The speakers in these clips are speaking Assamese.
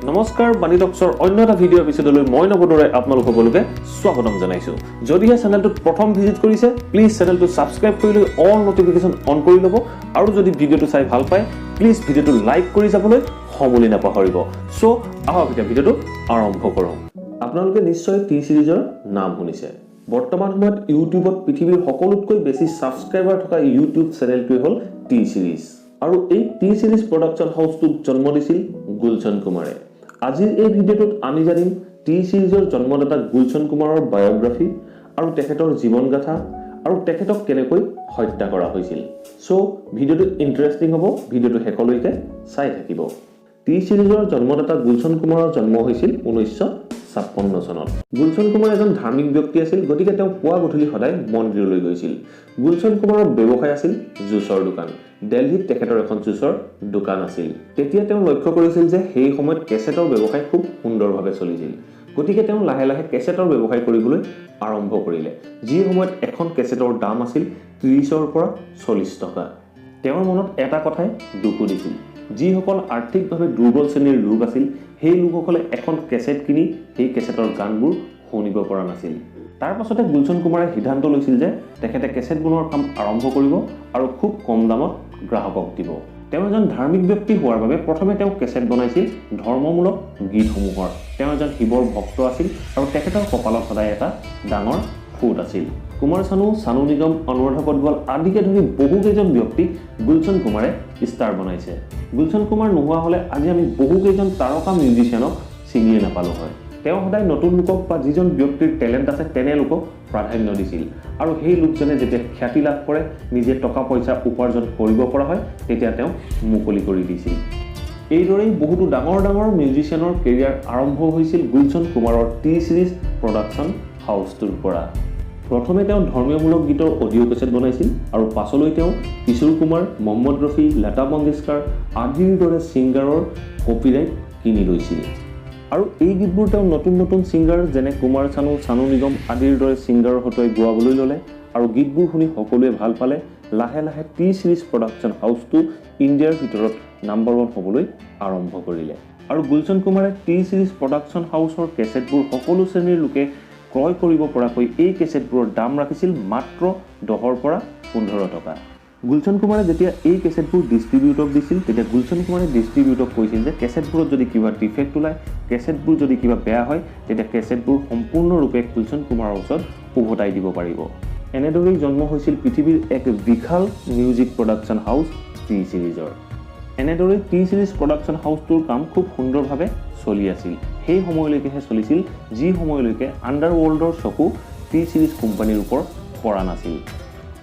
নমস্কাৰ বাণী টক্সৰ অন্য এটা ভিডিঅ' এপিসোডলৈ মই নবদৰে আপোনালোক সকলোকে স্বাগতম জনাইছো। যদিহে চেনেলটোত প্ৰথম ভিজিট কৰিছে প্লিজ চেনেলটো সাবস্ক্ৰাইব কৰি লৈ অল নটিফিকেশন অন কৰি ল'ব আৰু যদি ভিডিঅ'টো চাই ভাল পায় প্লিজ ভিডিঅ'টো লাইক কৰি যাবলৈ সমুলি নাপাহৰিব। সো আহক এতিয়া ভিডিঅ'টো আৰম্ভ কৰোঁ। আপোনালোকে নিশ্চয় টি সিৰিজৰ নাম শুনিছে। বৰ্তমান সময়ত ইউটিউবত পৃথিৱীৰ সকলোতকৈ বেছি সাবস্ক্ৰাইবাৰ থকা ইউটিউব চেনেলটোৱে হ'ল টি সিৰিজ। আৰু এই টি সিৰিজ প্ৰডাকচন হাউচটোত জন্ম দিছিল গুলশন কুমাৰে। আজিৰ এই ভিডিঅ'টোত আমি জানিম টি সিৰিজৰ জন্মদাতা গুলশন কুমাৰৰ বায়োগ্ৰাফি আৰু তেখেতৰ জীৱনগাথা আৰু তেখেতক কেনেকৈ হত্যা কৰা হৈছিল। সো ভিডিঅ'টো ইন্টাৰেষ্টিং হ'ব, ভিডিঅ'টো শেষলৈকে চাই থাকিব। টি সিৰিজৰ জন্মদাতা গুলশন কুমাৰৰ জন্ম হৈছিল 1956 চনত। গুলশন কুমাৰ এজন ধাৰ্মিক ব্যক্তি আছিল, গতিকে তেওঁ পুৱা গধূলি সদায় মন্দিৰলৈ গৈছিল। গুলশন কুমাৰৰ ব্যৱসায় আছিল জুচৰ দোকান। দিল্লীত তেখেতৰ এখন জুচৰ দোকান আছিল। তেতিয়া তেওঁ লক্ষ্য কৰিছিল যে সেই সময়ত কেছেটৰ ব্যৱসায় খুব সুন্দৰভাৱে চলিছিল। গতিকে তেওঁ লাহে লাহে কেছেটৰ ব্যৱসায় কৰিবলৈ আৰম্ভ কৰিলে। যি সময়ত এখন কেছেটৰ দাম আছিল 30ৰ পৰা 40 টকা। তেওঁৰ মনত এটা কথাই দুখু দিছিল, যিসকল আৰ্থিকভাৱে দুৰ্বল শ্ৰেণীৰ লোক আছিল সেই লোকসকলে এখন কেছেট কিনি সেই কেছেটৰ গানবোৰ শুনিব পৰা নাছিল। তাৰ পাছতে গুলশন কুমাৰে সিদ্ধান্ত লৈছিল যে তেখেতে কেছেট বনোৱাৰ কাম আৰম্ভ কৰিব আৰু খুব কম দামত গ্ৰাহকক দিব। তেওঁ এজন ধাৰ্মিক ব্যক্তি হোৱাৰ বাবে প্ৰথমে তেওঁ কেছেট বনাইছিল ধৰ্মমূলক গীতসমূহৰ। তেওঁ এজন শিৱৰ ভক্ত আছিল আৰু তেখেতৰ কপালত সদায় এটা ডাঙৰ ফুট আছিল। কুমাৰ চানু, চানু নিগম, অনুৰাধা পদৱাল আদিকে ধৰি বহুকেইজন ব্যক্তিক গুলশন কুমাৰে ষ্টাৰ বনাইছে। গুলশন কুমাৰ নোহোৱা হ'লে আজি আমি বহুকেইজন তাৰকা মিউজিচিয়ানক চিনিয়ে নাপালো হয়। তেওঁ সদায় নতুন লোকক বা যিজন ব্যক্তিৰ টেলেণ্ট আছে তেনে লোকক প্ৰাধান্য দিছিল আৰু সেই লোকজনে যেতিয়া খ্যাতি লাভ কৰে, নিজে টকা পইচা উপাৰ্জন কৰিব পৰা হয়, তেতিয়া তেওঁ মুকলি কৰি দিছিল। এইদৰেই বহুতো ডাঙৰ ডাঙৰ মিউজিচিয়ানৰ কেৰিয়াৰ আৰম্ভ হৈছিল গুলশন কুমাৰৰ টি সিৰিজ প্ৰডাকচন হাউচটোৰ পৰা। প্ৰথমে তেওঁ ধৰ্মীয়মূলক গীতৰ অডিঅ' কেছেট বনাইছিল আৰু পাছলৈ তেওঁ কিশোৰ কুমাৰ, মহম্মদ ৰফি, লতা মংগেশকাৰ আদিৰ দৰে ছিংগাৰৰ কপিৰাইট কিনি লৈছিল। আৰু এই গীতবোৰ তেওঁ নতুন নতুন ছিংগাৰ যেনে কুমাৰ চানু, চানু নিগম আদিৰ দৰে ছিংগাৰৰ হতুৱাই গোৱাবলৈ ল'লে আৰু গীতবোৰ শুনি সকলোৱে ভাল পালে। লাহে লাহে টি সিৰিজ প্ৰডাকচন হাউচটো ইণ্ডিয়াৰ ভিতৰত নাম্বাৰ 1 হ'বলৈ আৰম্ভ কৰিলে। আৰু গুলশন কুমাৰে টি সিৰিজ প্ৰডাকচন হাউচৰ কেছেটবোৰ সকলো শ্ৰেণীৰ লোকে ক্ৰয় কৰিব পৰাকৈ এই কেছেটবোৰৰ দাম ৰাখিছিল মাত্ৰ 10ৰ পৰা 15 টকা। গুলশন কুমাৰে যেতিয়া এই কেছেটবোৰ ডিষ্ট্ৰিবিউটক দিছিল, তেতিয়া গুলশন কুমাৰে ডিষ্ট্ৰিবিউটক কৈছিল যে কেছেটবোৰত যদি কিবা ডিফেক্ট ওলায়, কেছেটবোৰ যদি কিবা বেয়া হয়, তেতিয়া কেছেটবোৰ সম্পূৰ্ণৰূপে গুলশন কুমাৰৰ ওচৰত উভতাই দিব পাৰিব। এনেদৰেই জন্ম হৈছিল পৃথিৱীৰ এক বিশাল মিউজিক প্ৰডাকচন হাউচ টি সিৰিজৰ। এনেদৰেই টি সিৰিজ প্ৰডাকচন হাউচটোৰ কাম খুব সুন্দৰভাৱে চলি আছিল। সেই সময়লৈকেহে চলিছিল যি সময়লৈকে আণ্ডাৰৱৰ্ল্ডৰ চকু টি সিৰিজ কোম্পানীৰ ওপৰত পৰা নাছিল।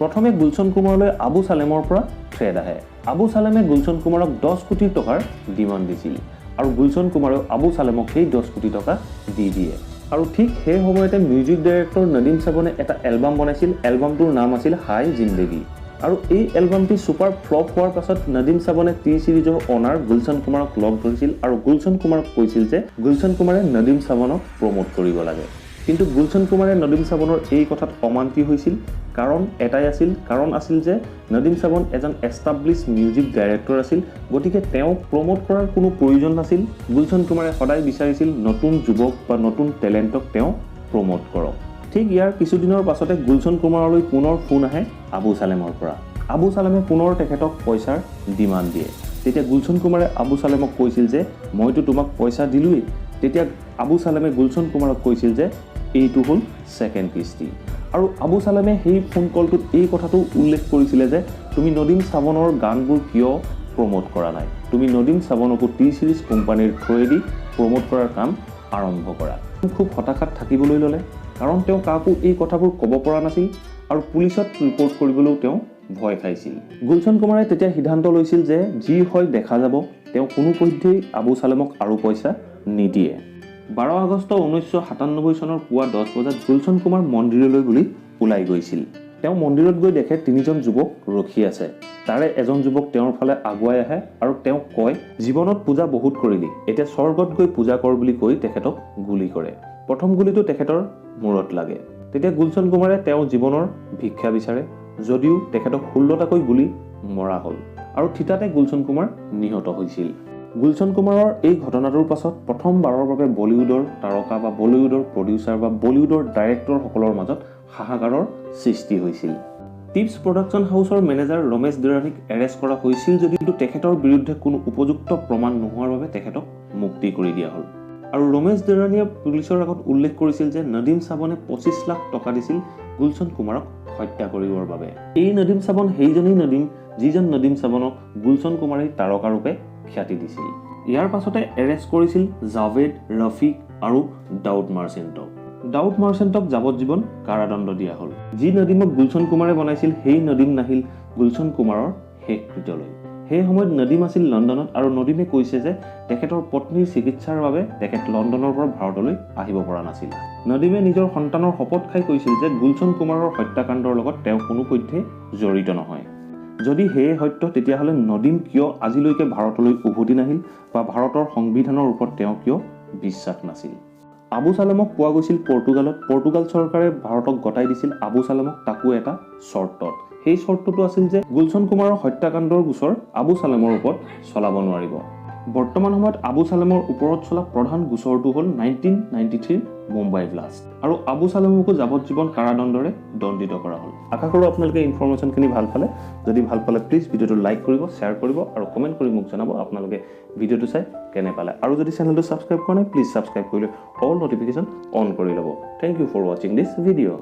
প্ৰথমে গুলশন কুমাৰলৈ আবু চালেমৰ পৰা থ্ৰেড আহে। আবু চালেমে গুলশন কুমাৰক 10 কোটি টকাৰ ডিমাণ্ড দিছিল আৰু গুলশন কুমাৰেও আবু চালেমক সেই 10 কোটি টকা দি দিয়ে। আৰু ঠিক সেই সময়তে মিউজিক ডাইৰেক্টৰ নদীম চাবনে এটা এলবাম বনাইছিল। এলবামটোৰ নাম আছিল হাই জিন্দেগী। আৰু এই এলবামটি ছুপাৰ ফ্লপ হোৱাৰ পাছত নদীম চাবনে টি সিৰিজৰ অনাৰ গুলশন কুমাৰক লগ ধৰিছিল আৰু গুলশন কুমাৰক কৈছিল যে গুলশন কুমাৰে নদীম চাবনক প্ৰমোট কৰিব লাগে। কিন্তু গুলশন কুমাৰে নদীম চাবনৰ এই কথাত অমান্তি হৈছিল। কাৰণ আছিল যে নদীম চাবন এজন এষ্টাব্লিছ মিউজিক ডাইৰেক্টৰ আছিল, গতিকে তেওঁক প্ৰমোট কৰাৰ কোনো প্ৰয়োজন নাছিল। গুলশন কুমাৰে সদায় বিচাৰিছিল নতুন যুৱক বা নতুন টেলেণ্টক তেওঁ প্ৰমোট কৰক। ঠিক ইয়াৰ কিছুদিনৰ পাছতে গুলশন কুমাৰলৈ পুনৰ ফোন আহে আবু চালেমৰ পৰা। আবু চালেমে পুনৰ তেখেতক পইচাৰ ডিমাণ্ড দিয়ে। তেতিয়া গুলশন কুমাৰে আবু চালেমক কৈছিল যে মইতো তোমাক পইচা দিলোৱেই। তেতিয়া আবু চালেমে গুলশন কুমাৰক কৈছিল যে এইটো হ'ল ছেকেণ্ড কিস্তি। আৰু আবু চালেমে সেই ফোন কলটোত এই কথাটো উল্লেখ কৰিছিলে যে তুমি নদীম চাবনৰ গানবোৰ কিয় প্ৰমোট কৰা নাই, তুমি নদীম চাবনকো টি সিৰিজ কোম্পানীৰ থ্ৰুৱেদি প্ৰমোট কৰাৰ কাম আৰম্ভ কৰা। খুব হতাশাত থাকিবলৈ ল'লে, কাৰণ তেওঁ কাকো এই কথাবোৰ ক'ব পৰা নাছিল আৰু পুলিচত ৰিপৰ্ট কৰিবলৈও তেওঁ ভয় খাইছিল। গুলশন কুমাৰে তেতিয়া সিদ্ধান্ত লৈছিল যে যি হয় দেখা যাব। তেওঁ কোনোপধ্যেই আবু চালেমক আৰু পইচা নিদিয়ে। 12 আগষ্ট 1997 চনৰ পুৱা 10 বজাত গুলশন কুমাৰ মন্দিৰলৈ বুলি ওলাই গৈছিল। তেওঁ মন্দিৰত গৈ দেখে 3জন যুৱক ৰখি আছে। তাৰে এজন যুৱক তেওঁৰ ফালে আগুৱাই আহে আৰু তেওঁক কয়, জীৱনত পূজা বহুত কৰিলি, এতিয়া স্বৰ্গত গৈ পূজা কৰ বুলি কৈ তেখেতক গুলি কৰে। প্ৰথম গুলিটো তেখেতৰ মূৰত লাগে। তেতিয়া গুলশন কুমাৰে তেওঁৰ জীৱনৰ ভিক্ষা বিচাৰে, যদিও তেখেতক 16টাকৈ গুলি মৰা হ'ল আৰু থিতাতে গুলশন কুমাৰ নিহত হৈছিল। গুলশান কুমাৰৰ এই ঘটনাটোৰ পাছত প্ৰথমবাৰৰ বাবে বলিউডৰ তাৰকা বা বলিউডৰ প্ৰডিউচাৰ বা বলিউডৰ ডাইৰেক্টৰসকলৰ মাজত হাহাকাৰৰ সৃষ্টি হৈছিল। টিপছ প্ৰডাকশ্যন হাউচৰ মেনেজাৰ ৰমেশ দেৰানীক এৰেষ্ট কৰা হৈছিল যদিও তেখেতৰ বিৰুদ্ধে কোনো উপযুক্ত প্ৰমাণ নোহোৱাৰ বাবে তেখেতক মুক্তি কৰি দিয়া হ'ল। আৰু ৰমেশ দেৰানীয়ে পুলিচৰ আগত উল্লেখ কৰিছিল যে নদীম চাবনে 25 লাখ টকা দিছিল গুলশান কুমাৰক হত্যা কৰিবৰ বাবে। এই নদীম চাবন সেইজনেই নদীম যিজন নদীম চাবনক গুলশান কুমাৰে তাৰকাৰূপে খ্যাতি দিছিল। ইয়াৰ পাছতে এৰেষ্ট কৰিছিল জাভেদ, ৰফিক আৰু দাউদ মাৰ্চেণ্টক। দাউদ মাৰ্চেণ্টক যাৱজ্জীৱন কাৰাদণ্ড দিয়া হ'ল। যি নদীমক গুলশান কুমাৰে বনাইছিল সেই নদীম নাহিল গুলশান কুমাৰৰ শেষকৃত্যলৈ। সেই সময়ত নদীম আছিল লণ্ডনত আৰু নদীমে কৈছে যে তেখেতৰ পত্নীৰ চিকিৎসাৰ বাবে তেখেত লণ্ডনৰ পৰা ভাৰতলৈ আহিব পৰা নাছিল। নদীমে নিজৰ সন্তানৰ শপত খাই কৈছিল যে গুলশান কুমাৰৰ হত্যাকাণ্ডৰ লগত তেওঁ কোনোপধ্যে জড়িত নহয়। যদি সেয়ে সত্য তেতিয়াহ'লে নদীম কিয় আজিলৈকে ভাৰতলৈ উভতি নাহিল বা ভাৰতৰ সংবিধানৰ ওপৰত তেওঁ কিয় বিশ্বাস নাছিল। আবু চালেমক পোৱা গৈছিল পৰ্তুগালত। পৰ্তুগাল চৰকাৰে ভাৰতক গতাই দিছিল আবু চালেমক, তাকো এটা চৰ্তত। সেই চৰ্তটো আছিল যে গুলশান কুমাৰৰ হত্যাকাণ্ডৰ গোচৰ আবু চালেমৰ ওপৰত চলাব নোৱাৰিব। বৰ্তমান সময়ত আবু চালেমৰ ওপৰত চলা প্ৰধান গোচৰটো হ'ল 1993 মুম্বাই ব্লাষ্ট আৰু আবু চালেমকো যাৱজ্জীৱন কাৰাদণ্ডৰে দণ্ডিত কৰা হ'ল। আশা কৰোঁ আপোনালোকে ইনফৰমেশ্যনখিনি ভাল পালে। যদি ভাল পালে প্লিজ ভিডিঅ'টো লাইক কৰিব, শ্বেয়াৰ কৰিব আৰু কমেণ্ট কৰি মোক জনাব আপোনালোকে ভিডিঅ'টো চাই কেনে পালে। আৰু যদি চেনেলটো ছাবস্ক্ৰাইব কৰা নাই প্লিজ ছাবস্ক্ৰাইব কৰি লৈ অল নটিফিকেশ্যন অন কৰি ল'ব। থেংক ইউ ফৰ ৱাচিং দিছ ভিডিঅ'।